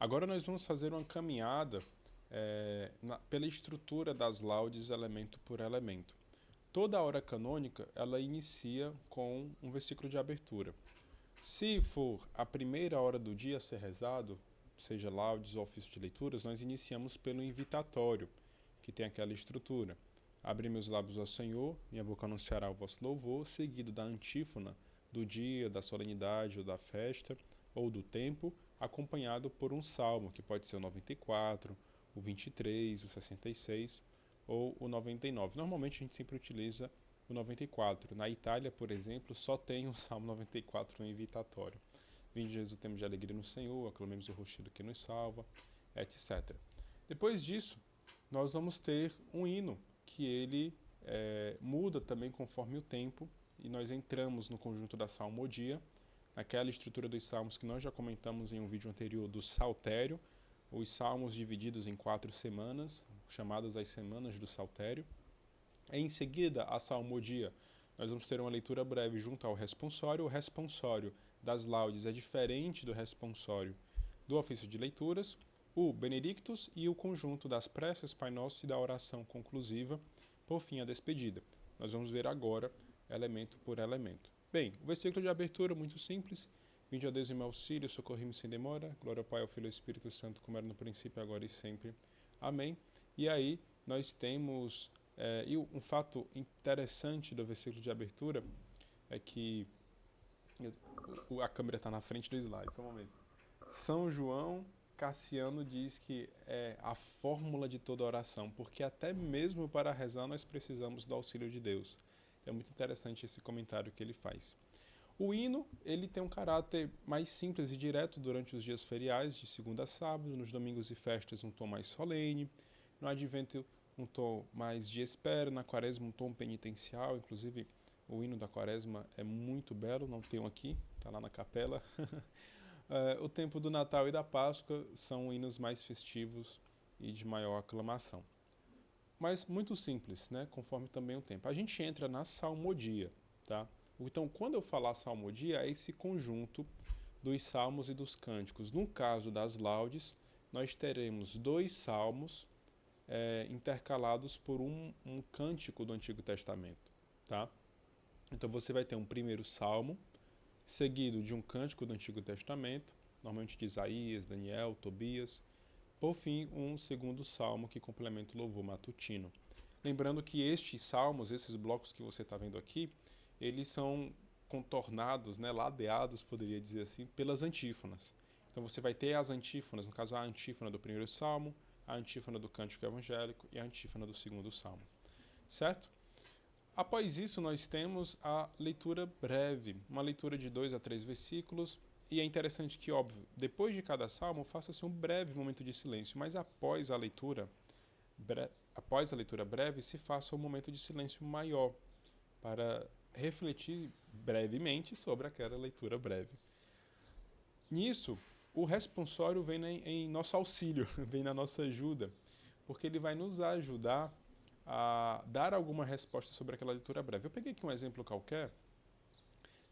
Agora nós vamos fazer uma caminhada pela estrutura das laudes elemento por elemento. Toda a hora canônica, ela inicia com um versículo de abertura. Se for a primeira hora do dia a ser rezado, seja laudes ou ofício de leituras, nós iniciamos pelo invitatório, que tem aquela estrutura. Abri meus lábios ao Senhor, minha boca anunciará o vosso louvor, seguido da antífona do dia, da solenidade ou da festa, ou do tempo, acompanhado por um salmo, que pode ser o 94, o 23, o 66 ou o 99. Normalmente a gente sempre utiliza o 94. Na Itália, por exemplo, só tem o Salmo 94 no invitatório. Vinde Jesus, temos de alegria no Senhor, aclamemos o rochedo que nos salva, etc. Depois disso, nós vamos ter um hino, que ele muda também conforme o tempo, e nós entramos no conjunto da salmodia, naquela estrutura dos salmos que nós já comentamos em um vídeo anterior do saltério, os salmos divididos em 4 semanas, chamadas as semanas do saltério. Em seguida, a salmodia, nós vamos ter uma leitura breve junto ao responsório. O responsório das laudes é diferente do responsório do ofício de leituras, o Benedictus e o conjunto das preces, Pai Nosso e da oração conclusiva, por fim a despedida. Nós vamos ver agora elemento por elemento. Bem, o versículo de abertura muito simples. Vinde a Deus em meu auxílio, socorri-me sem demora. Glória ao Pai, ao Filho e ao Espírito Santo, como era no princípio, agora e sempre. Amém. E aí nós temos e um fato interessante do versículo de abertura é que a câmera está na frente do slide, só um momento. São João Cassiano diz que é a fórmula de toda oração, porque até mesmo para rezar nós precisamos do auxílio de Deus. É muito interessante esse comentário que ele faz. O hino, ele tem um caráter mais simples e direto durante os dias feriais, de segunda a sábado, nos domingos e festas um tom mais solene, no advento um tom mais de espera, na quaresma um tom penitencial, inclusive o hino da quaresma é muito belo, não tenho aqui, está lá na capela. O tempo do Natal e da Páscoa são hinos mais festivos e de maior aclamação. Mas muito simples, né? Conforme também o tempo. A gente entra na salmodia, tá? Então, quando eu falar salmodia, é esse conjunto dos salmos e dos cânticos. No caso das laudes, nós teremos 2 salmos intercalados por um cântico do Antigo Testamento, tá? Então você vai ter um primeiro salmo, seguido de um cântico do Antigo Testamento, normalmente de Isaías, Daniel, Tobias. Por fim, um segundo salmo que complementa o louvor matutino. Lembrando que estes salmos, esses blocos que você está vendo aqui, eles são contornados, né, ladeados, poderia dizer assim, pelas antífonas. Então você vai ter as antífonas, no caso a antífona do primeiro salmo, a antífona do cântico evangélico e a antífona do segundo salmo. Certo? Após isso, nós temos a leitura breve, uma leitura de 2 a 3 versículos, e é interessante que, óbvio, depois de cada salmo, faça-se um breve momento de silêncio, mas após a leitura breve, se faça um momento de silêncio maior, para refletir brevemente sobre aquela leitura breve. Nisso, o responsório vem em nosso auxílio, vem na nossa ajuda, porque ele vai nos ajudar a dar alguma resposta sobre aquela leitura breve. Eu peguei aqui um exemplo qualquer.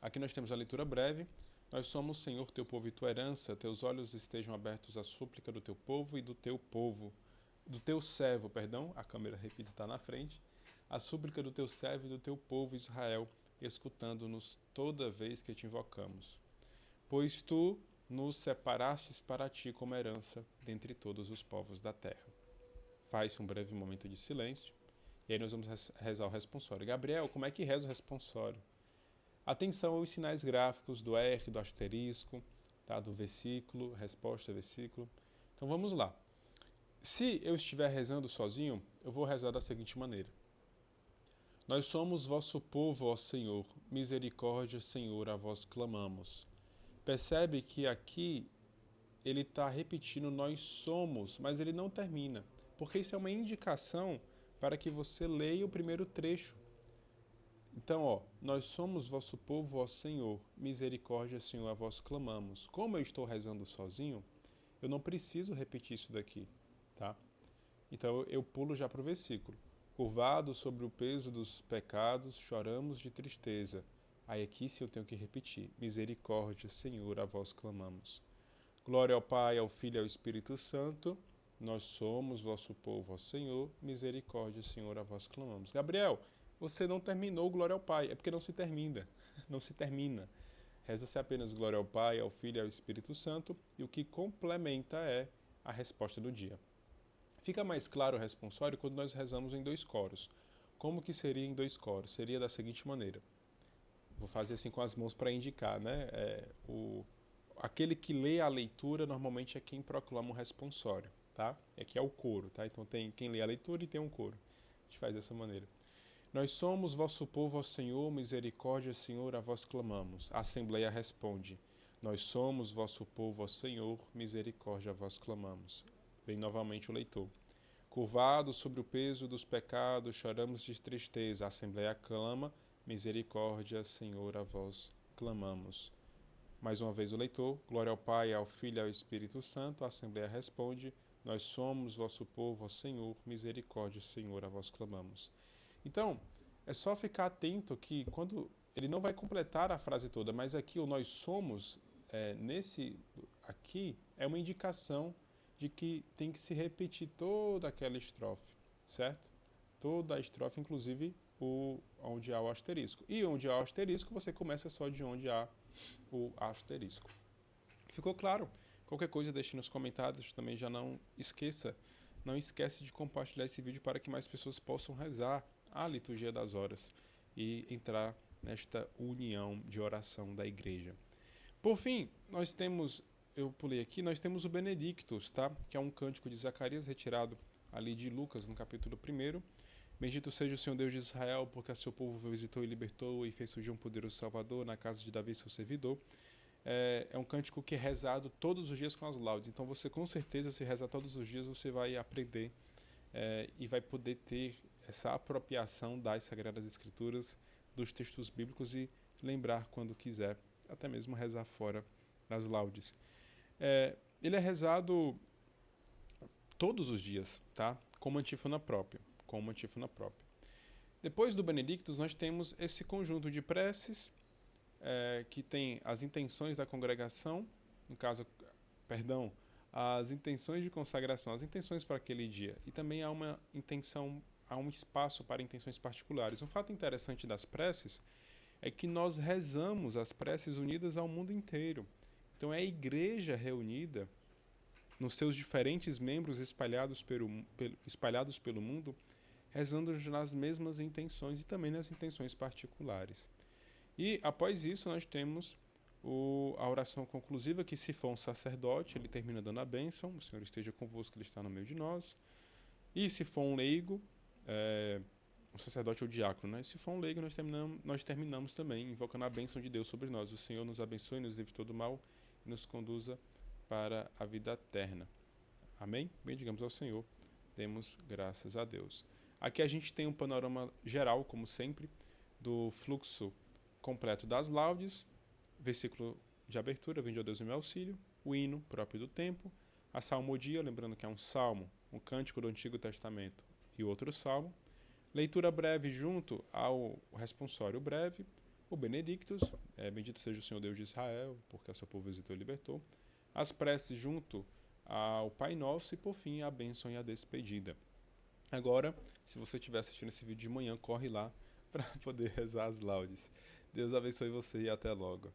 Aqui nós temos a leitura breve. Nós somos, Senhor, teu povo e tua herança. Teus olhos estejam abertos à súplica do teu povo e do teu servo, perdão. A câmera, repito, está na frente. A súplica do teu servo e do teu povo Israel, escutando-nos toda vez que te invocamos. Pois tu nos separastes para ti como herança dentre todos os povos da terra. Faz um breve momento de silêncio. E aí nós vamos rezar o responsório. Gabriel, como é que reza o responsório? Atenção aos sinais gráficos do R, do asterisco, tá? Do versículo, resposta, versículo. Então vamos lá. Se eu estiver rezando sozinho, eu vou rezar da seguinte maneira. Nós somos vosso povo, ó Senhor, misericórdia, Senhor, a vós clamamos. Percebe que aqui ele está repetindo nós somos, mas ele não termina, porque isso é uma indicação para que você leia o primeiro trecho. Então, nós somos vosso povo, ó Senhor, misericórdia, Senhor, a vós clamamos. Como eu estou rezando sozinho, eu não preciso repetir isso daqui, tá? Então eu pulo já para o versículo. Curvados sobre o peso dos pecados, choramos de tristeza. Aí aqui sim eu tenho que repetir. Misericórdia, Senhor, a vós clamamos. Glória ao Pai, ao Filho e ao Espírito Santo. Nós somos vosso povo, ó Senhor. Misericórdia, Senhor, a vós clamamos. Gabriel, você não terminou Glória ao Pai. É porque não se termina. Não se termina. Reza-se apenas Glória ao Pai, ao Filho e ao Espírito Santo. E o que complementa é a resposta do dia. Fica mais claro o responsório quando nós rezamos em 2 coros. Como que seria em 2 coros? Seria da seguinte maneira. Vou fazer assim com as mãos para indicar, né? Aquele que lê a leitura normalmente é quem proclama o responsório, tá? Aqui é o coro, tá? Então tem quem lê a leitura e tem um coro. A gente faz dessa maneira. Nós somos vosso povo, ó Senhor, misericórdia, Senhor, a vós clamamos. A Assembleia responde. Nós somos vosso povo, ó Senhor, misericórdia, a vós clamamos. Vem novamente o leitor. Curvados sobre o peso dos pecados, choramos de tristeza. A Assembleia clama, misericórdia, Senhor, a vós clamamos. Mais uma vez o leitor, glória ao Pai, ao Filho e ao Espírito Santo. A Assembleia responde, nós somos vosso povo, ó Senhor, misericórdia, Senhor, a vós clamamos. Então, é só ficar atento que quando ele não vai completar a frase toda, mas aqui o nós somos, nesse aqui, é uma indicação de que tem que se repetir toda aquela estrofe, certo? Toda a estrofe, inclusive onde há o asterisco. E onde há o asterisco, você começa só de onde há o asterisco. Ficou claro? Qualquer coisa deixe nos comentários, também já não esquece de compartilhar esse vídeo para que mais pessoas possam rezar a liturgia das horas e entrar nesta união de oração da igreja. Por fim, eu pulei aqui, nós temos o Benedictus, tá? Que é um cântico de Zacarias retirado ali de Lucas, no capítulo 1. Bendito seja o Senhor Deus de Israel, porque a seu povo visitou e libertou e fez surgir um poderoso Salvador na casa de Davi, seu servidor. É um cântico que é rezado todos os dias com as laudes. Então você, com certeza, se rezar todos os dias, você vai aprender e vai poder ter essa apropriação das Sagradas Escrituras, dos textos bíblicos e lembrar quando quiser, até mesmo rezar fora das laudes. Ele é rezado todos os dias, tá? Como antífona própria. Depois do Benedictus, nós temos esse conjunto de preces que tem as intenções da congregação, as intenções de consagração, as intenções para aquele dia. E também há um espaço para intenções particulares. Um fato interessante das preces é que nós rezamos as preces unidas ao mundo inteiro. Então é a igreja reunida nos seus diferentes membros espalhados pelo mundo, rezando nas mesmas intenções e também nas intenções particulares. E após isso nós temos a oração conclusiva, que se for um sacerdote, ele termina dando a bênção, o Senhor esteja convosco, ele está no meio de nós. E se for um leigo, o sacerdote ou o diácono, né? Se for um leigo, nós terminamos também invocando a bênção de Deus sobre nós. O Senhor nos abençoe, nos livre de todo mal e nos conduza para a vida eterna. Amém? Bendigamos ao Senhor, demos graças a Deus. Aqui a gente tem um panorama geral, como sempre, do fluxo completo das laudes, versículo de abertura, vinde ó Deus em meu auxílio, o hino próprio do tempo, a salmodia, lembrando que é um salmo, um cântico do Antigo Testamento e outro salmo, leitura breve junto ao responsório breve, o Benedictus, bendito seja o Senhor Deus de Israel, porque a seu povo visitou e libertou, as preces junto ao Pai Nosso e, por fim, a bênção e a despedida. Agora, se você estiver assistindo esse vídeo de manhã, corre lá para poder rezar as laudes. Deus abençoe você e até logo.